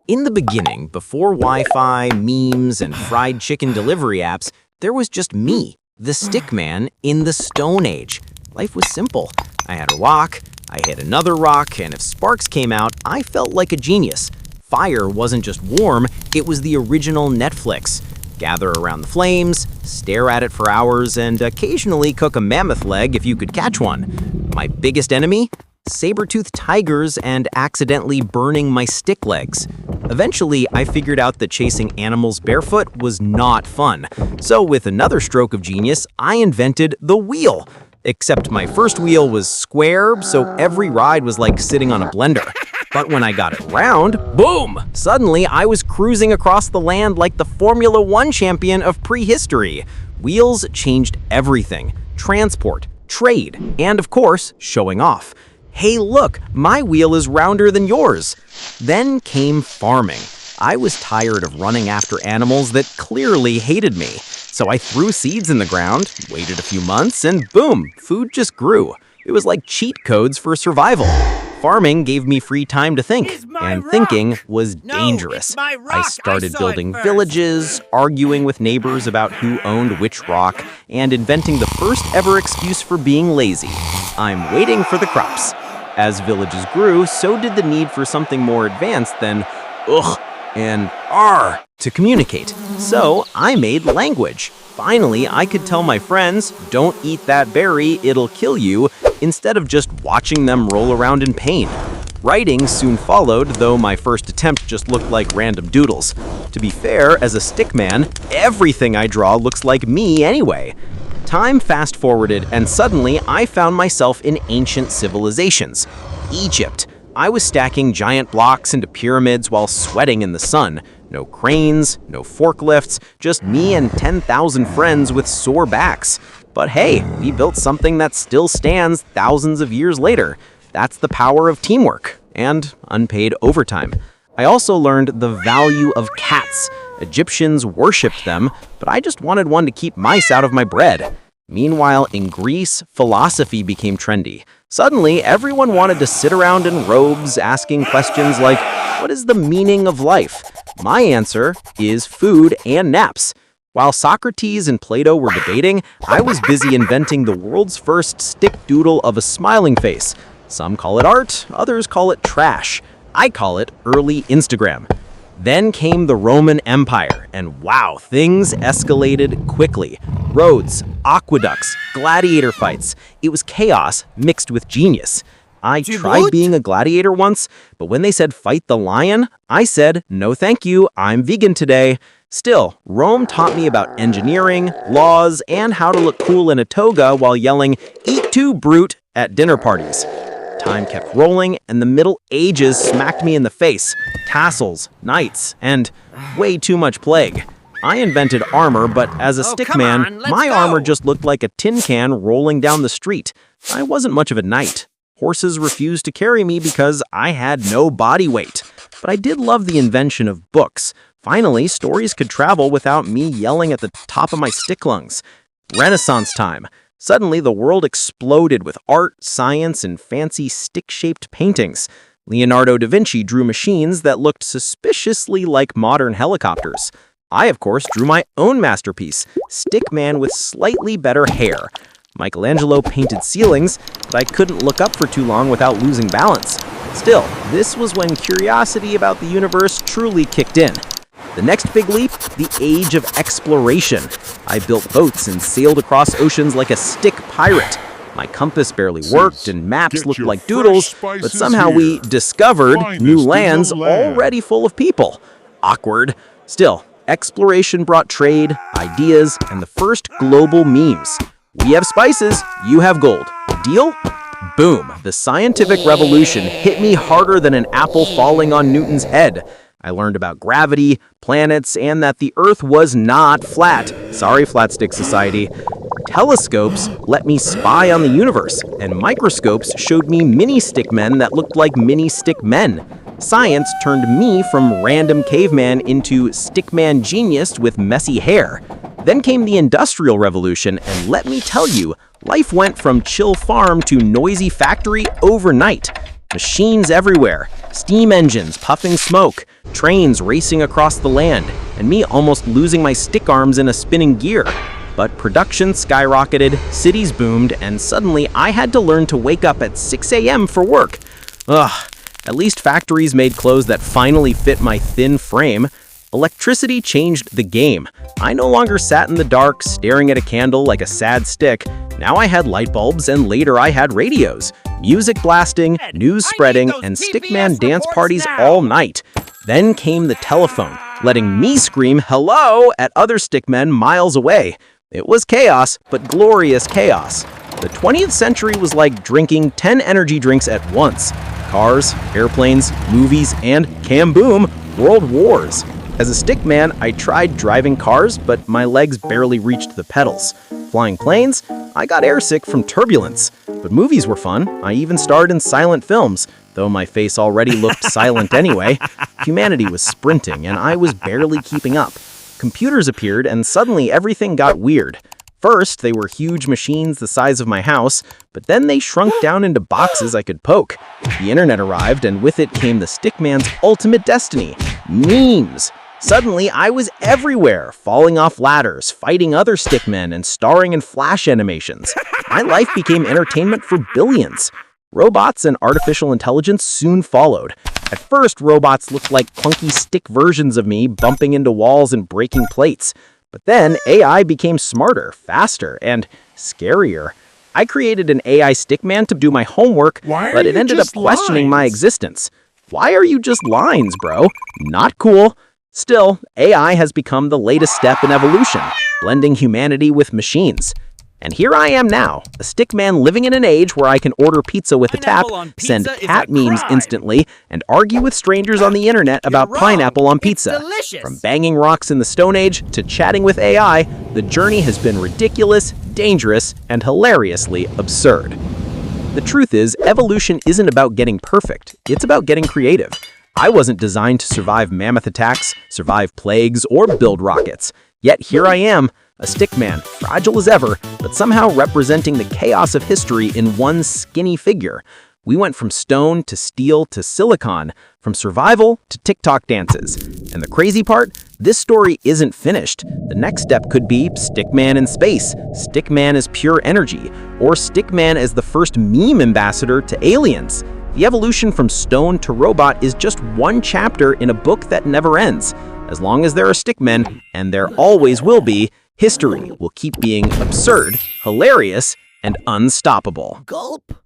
In the beginning, before Wi-Fi, memes, and fried chicken delivery apps, there was just me, the Stickman, in the Stone Age. Life was simple. I had a rock, I hit another rock, and if sparks came out, I felt like a genius. Fire wasn't just warm, it was the original Netflix. Gather around the flames, stare at it for hours, and occasionally cook a mammoth leg if you could catch one. My biggest enemy? Saber-toothed tigers and accidentally burning my stick legs. Eventually, I figured out that chasing animals barefoot was not fun. So with another stroke of genius, I invented the wheel. Except my first wheel was square, so every ride was like sitting on a blender. But when I got it round, boom! Suddenly, I was cruising across the land like the Formula One champion of prehistory. Wheels changed everything. Transport, trade, and of course, showing off. Hey look, my wheel is rounder than yours. Then came farming. I was tired of running after animals that clearly hated me. So I threw seeds in the ground, waited a few months, and boom, food just grew. It was like cheat codes for survival. Farming gave me free time to think, and thinking was dangerous. I started building villages, arguing with neighbors about who owned which rock, and inventing the first ever excuse for being lazy. I'm waiting for the crops. As villages grew, so did the need for something more advanced than ugh and ar to communicate. So I made language. Finally, I could tell my friends, don't eat that berry, it'll kill you, instead of just watching them roll around in pain. Writing soon followed, though my first attempt just looked like random doodles. To be fair, as a stickman, everything I draw looks like me anyway. Time fast-forwarded, and suddenly I found myself in ancient civilizations. Egypt. I was stacking giant blocks into pyramids while sweating in the sun. No cranes, no forklifts, just me and 10,000 friends with sore backs. But hey, we built something that still stands thousands of years later. That's the power of teamwork and unpaid overtime. I also learned the value of cats. Egyptians worshipped them, but I just wanted one to keep mice out of my bread. Meanwhile, in Greece, philosophy became trendy. Suddenly, everyone wanted to sit around in robes asking questions like, what is the meaning of life? My answer is food and naps. While Socrates and Plato were debating, I was busy inventing the world's first stick doodle of a smiling face. Some call it art, others call it trash. I call it early Instagram. Then came the Roman Empire, and wow, things escalated quickly. Roads, aqueducts, gladiator fights. It was chaos mixed with genius. I tried being a gladiator once, but when they said fight the lion, I said, no thank you, I'm vegan today. Still, Rome taught me about engineering, laws, and how to look cool in a toga while yelling, eat too, brute, at dinner parties. Time kept rolling, and the Middle Ages smacked me in the face. Tassels, knights, and way too much plague. I invented armor, but as a stickman, my armor just looked like a tin can rolling down the street. I wasn't much of a knight. Horses refused to carry me because I had no body weight. But I did love the invention of books. Finally, stories could travel without me yelling at the top of my stick lungs. Renaissance time. Suddenly, the world exploded with art, science, and fancy stick-shaped paintings. Leonardo da Vinci drew machines that looked suspiciously like modern helicopters. I, of course, drew my own masterpiece, Stickman with slightly better hair. Michelangelo painted ceilings, but I couldn't look up for too long without losing balance. Still, this was when curiosity about the universe truly kicked in. The next big leap, the age of exploration. I built boats and sailed across oceans like a stick pirate. My compass barely worked and maps looked like doodles, but somehow we discovered new lands already full of people. Awkward. Still, exploration brought trade, ideas, and the first global memes. We have spices, you have gold. Deal? Boom. The scientific revolution hit me harder than an apple falling on Newton's head. I learned about gravity, planets, and that the Earth was not flat. Sorry, Flat Stick Society. Telescopes let me spy on the universe, and microscopes showed me mini stickmen that looked like mini stickmen. Science turned me from random caveman into stickman genius with messy hair. Then came the Industrial Revolution, and let me tell you, life went from chill farm to noisy factory overnight. Machines everywhere, steam engines puffing smoke, trains racing across the land, and me almost losing my stick arms in a spinning gear. But production skyrocketed, cities boomed, and suddenly I had to learn to wake up at 6 a.m. for work. Ugh, at least factories made clothes that finally fit my thin frame. Electricity changed the game. I no longer sat in the dark, staring at a candle like a sad stick. Now I had light bulbs, and later I had radios, music blasting, news spreading, and Stickman dance parties all night. Then came the telephone, letting me scream hello at other Stickmen miles away. It was chaos, but glorious chaos. The 20th century was like drinking 10 energy drinks at once. Cars, airplanes, movies, and kaboom, world wars. As a stickman, I tried driving cars, but my legs barely reached the pedals. Flying planes, I got airsick from turbulence. But movies were fun. I even starred in silent films, though my face already looked silent anyway. Humanity was sprinting, and I was barely keeping up. Computers appeared, and suddenly everything got weird. First, they were huge machines the size of my house, but then they shrunk down into boxes I could poke. The internet arrived, and with it came the stickman's ultimate destiny: memes. Suddenly, I was everywhere, falling off ladders, fighting other stickmen, and starring in flash animations. My life became entertainment for billions. Robots and artificial intelligence soon followed. At first, robots looked like clunky stick versions of me, bumping into walls and breaking plates. But then, AI became smarter, faster, and scarier. I created an AI stickman to do my homework, but it ended up questioning my existence. Why are you just lines, bro? Not cool. Still, AI has become the latest step in evolution, blending humanity with machines. And here I am now, a stickman living in an age where I can order pizza with a tap, send cat memes instantly, and argue with strangers on the internet about pineapple on pizza. From banging rocks in the Stone Age to chatting with AI, the journey has been ridiculous, dangerous, and hilariously absurd. The truth is, evolution isn't about getting perfect, it's about getting creative. I wasn't designed to survive mammoth attacks, survive plagues, or build rockets. Yet here I am, a stickman, fragile as ever, but somehow representing the chaos of history in one skinny figure. We went from stone to steel to silicon, from survival to TikTok dances. And the crazy part? This story isn't finished. The next step could be Stickman in space, Stickman as pure energy, or Stickman as the first meme ambassador to aliens. The evolution from stone to robot is just one chapter in a book that never ends. As long as there are stickmen, and there always will be, history will keep being absurd, hilarious, and unstoppable. Gulp.